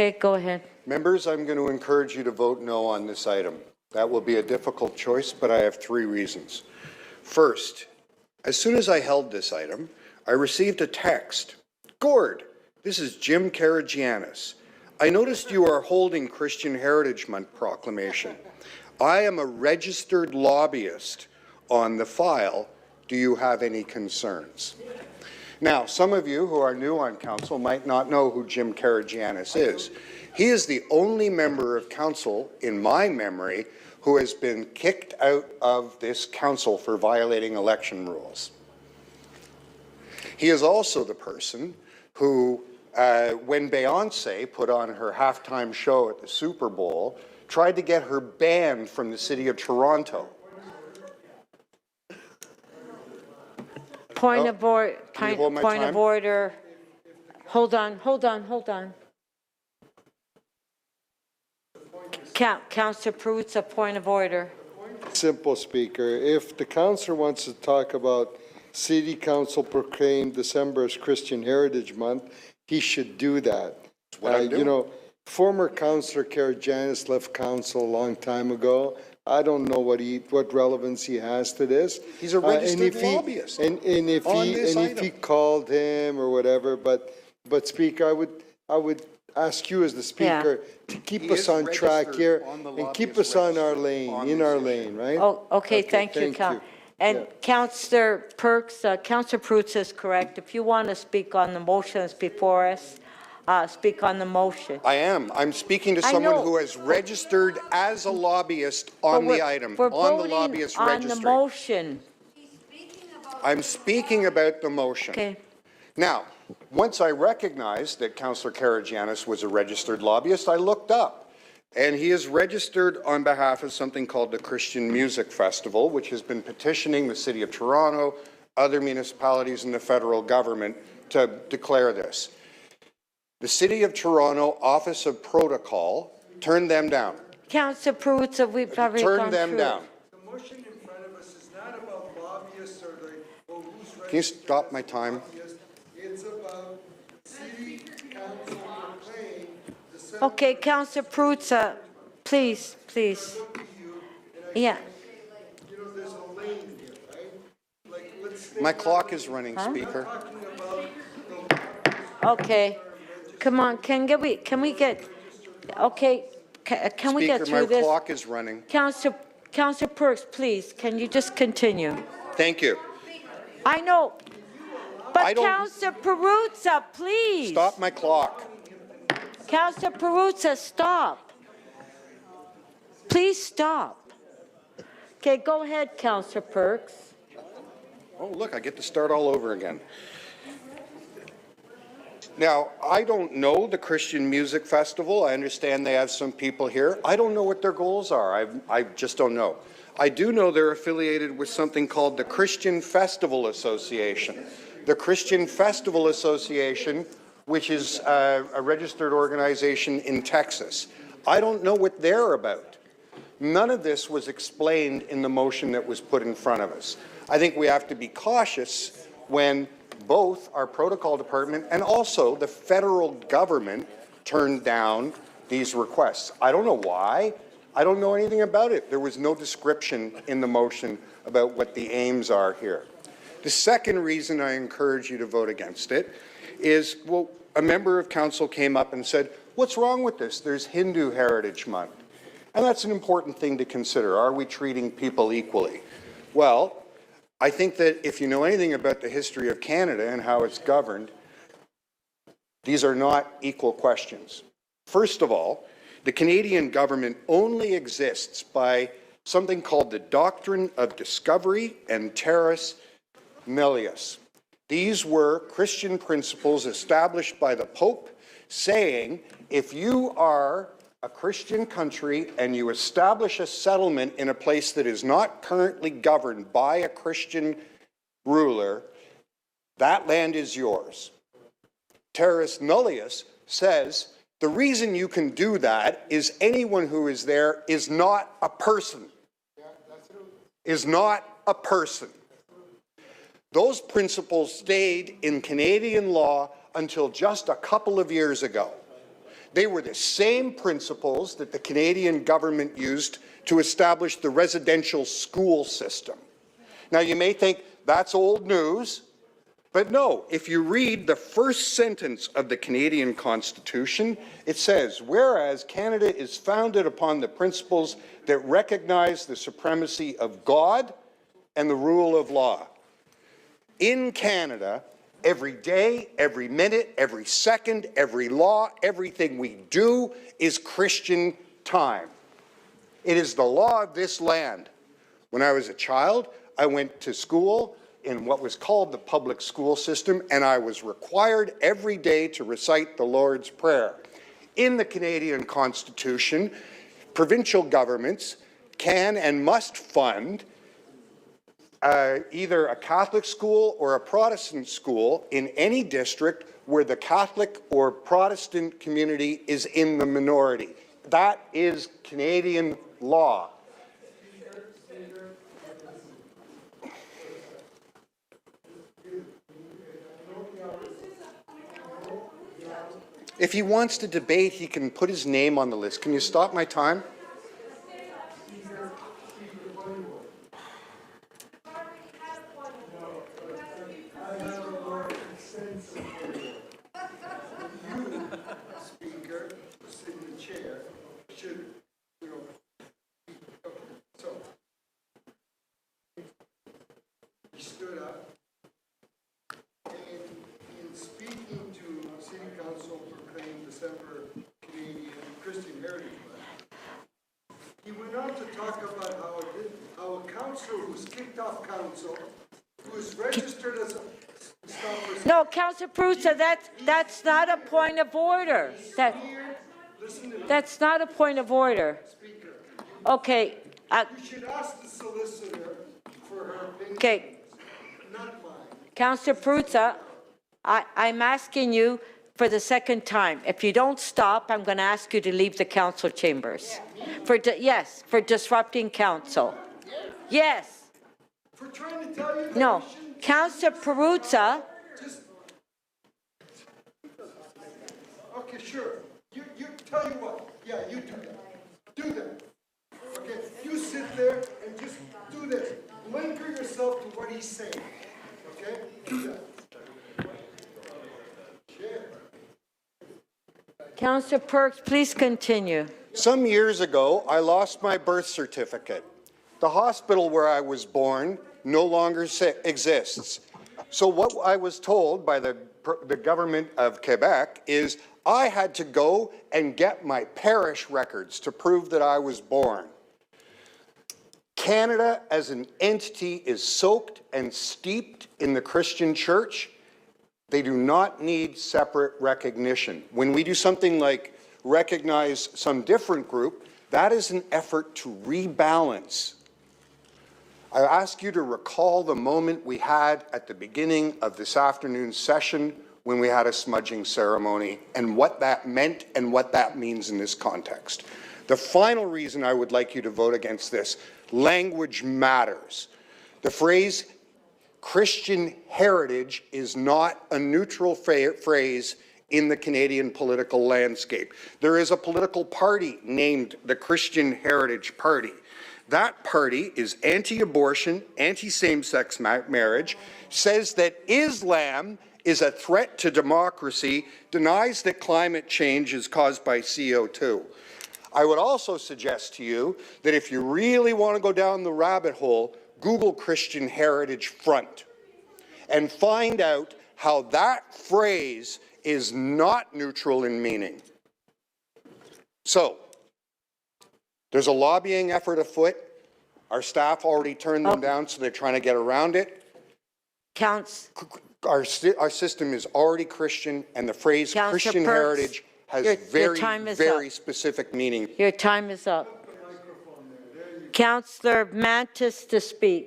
Okay, go ahead. Members, I'm going to encourage you to vote no on this item. That will be a difficult choice, but I have 3 reasons. First, as soon as I held this item, I received a text. Gord, this is Jim Karagianis. I noticed you are holding Christian Heritage Month proclamation. I am a registered lobbyist on the file. Do you have any concerns? Now, some of you who are new on council might not know who Jim Karagianis is. He is the only member of council, in my memory, who has been kicked out of this council for violating election rules. He is also the person who, when Beyonce put on her halftime show at the Super Bowl, tried to get her banned from the city of Toronto. Point of order. Point of order. Hold on. Councillor Perks, a point of order. Simple, Speaker. If the councillor wants to talk about City Council proclaimed December as Christian Heritage Month, he should do that. That's what I'm doing. You know, former Councillor Karagianis left council a long time ago. I don't know what relevance he has to this. He's a registered lobbyist. And if he called him or whatever, but Speaker, I would ask you as the Speaker to keep us on track here and keep us on our lane, in our lane, right? Oh, okay, thank you. And Councillor Perks, Councillor Perks is correct. If you want to speak on the motions before us, speak on the motion. I am. I'm speaking to someone who has registered as a lobbyist on the item, on the lobbyist registry. On the motion. I'm speaking about the motion. Okay. Now, once I recognized that Councillor Karagianis was a registered lobbyist, I looked up, and he is registered on behalf of something called the Christian Music Festival, which has been petitioning the City of Toronto, other municipalities, and the federal government to declare this. The City of Toronto Office of Protocol turned them down. Councillor Perks, we've already gone Turned them through. down. The motion in front of us is not about lobbyists or who's registered. Can you stop my time? It's about City Council proclaiming Okay, Councillor Perks, please. Yeah. You know, there's a lane here, right? Like, let's My clock is running, Speaker. Okay. Come on, can we get, okay, can we get through this? My clock is running. Councillor Perks, please, can you just continue? Thank you. I know, but Councillor Perks, please. Stop my clock. Councillor Perks, stop. Please stop. Okay, go ahead, Councillor Perks. Oh, look, I get to start all over again. Now, I don't know the Christian Music Festival. I understand they have some people here. I don't know what their goals are. I just don't know. I do know they're affiliated with something called the Christian Festival Association. The Christian Festival Association, which is a registered organization in Texas. I don't know what they're about. None of this was explained in the motion that was put in front of us. I think we have to be cautious when both our protocol department and also the federal government turned down these requests. I don't know why. I don't know anything about it. There was no description in the motion about what the aims are here. The second reason I encourage you to vote against it is, well, a member of council came up and said, what's wrong with this? There's Hindu Heritage Month. And that's an important thing to consider. Are we treating people equally? Well, I think that if you know anything about the history of Canada and how it's governed, these are not equal questions. First of all, the Canadian government only exists by something called the Doctrine of Discovery and Terris Nullius. These were Christian principles established by the Pope saying if you are a Christian country and you establish a settlement in a place that is not currently governed by a Christian ruler, that land is yours. Terris Nullius says the reason you can do that is anyone who is there is not a person. Is not a person. Those principles stayed in Canadian law until just a couple of years ago. They were the same principles that the Canadian government used to establish the residential school system. Now, you may think that's old news, but no, if you read the first sentence of the Canadian Constitution, it says, whereas Canada is founded upon the principles that recognize the supremacy of God and the rule of law. In Canada, every day, every minute, every second, every law, everything we do is Christian time. It is the law of this land. When I was a child, I went to school in what was called the public school system, and I was required every day to recite the Lord's Prayer. In the Canadian Constitution, provincial governments can and must fund either a Catholic school or a Protestant school in any district where the Catholic or Protestant community is in the minority. That is Canadian law. If he wants to debate, he can put his name on the list. Can you stop my time? Speaker, sit in the chair, should, so, he stood up, and in speaking to City Council proclaimed December Canadian Christian Heritage Month, he went on to talk about how a councillor who's kicked off council, who is registered as a No, Councillor Perks, that's not a point of order. That's not a point of order. Okay. You should ask the solicitor for her opinion. Okay. Not mine. Councillor Perks, I'm asking you for the second time. If you don't stop, I'm going to ask you to leave the council chambers. Yes, for disrupting council. Yes. For trying to tell you that No. Councillor Perks. Okay, sure. You tell you what. Yeah, you do that. Do that. Okay, you sit there and just do this. Linker yourself to what he's saying. Okay? Do that. Councillor Perks, please continue. Some years ago, I lost my birth certificate. The hospital where I was born no longer exists. So what I was told by the government of Quebec is I had to go and get my parish records to prove that I was born. Canada as an entity is soaked and steeped in the Christian church. They do not need separate recognition. When we do something like recognize some different group, that is an effort to rebalance. I ask you to recall the moment we had at the beginning of this afternoon's session when we had a smudging ceremony and what that meant and what that means in this context. The final reason I would like you to vote against this, language matters. The phrase Christian heritage is not a neutral phrase in the Canadian political landscape. There is a political party named the Christian Heritage Party. That party is anti-abortion, anti-same-sex marriage, says that Islam is a threat to democracy, denies that climate change is caused by CO2. I would also suggest to you that if you really want to go down the rabbit hole, Google Christian Heritage Front and find out how that phrase is not neutral in meaning. So, there's a lobbying effort afoot. Our staff already turned them down, so they're trying to get around it. Our system is already Christian, and the phrase Christian heritage has very specific meaning. Your time is up. Councillor Mantis to speak.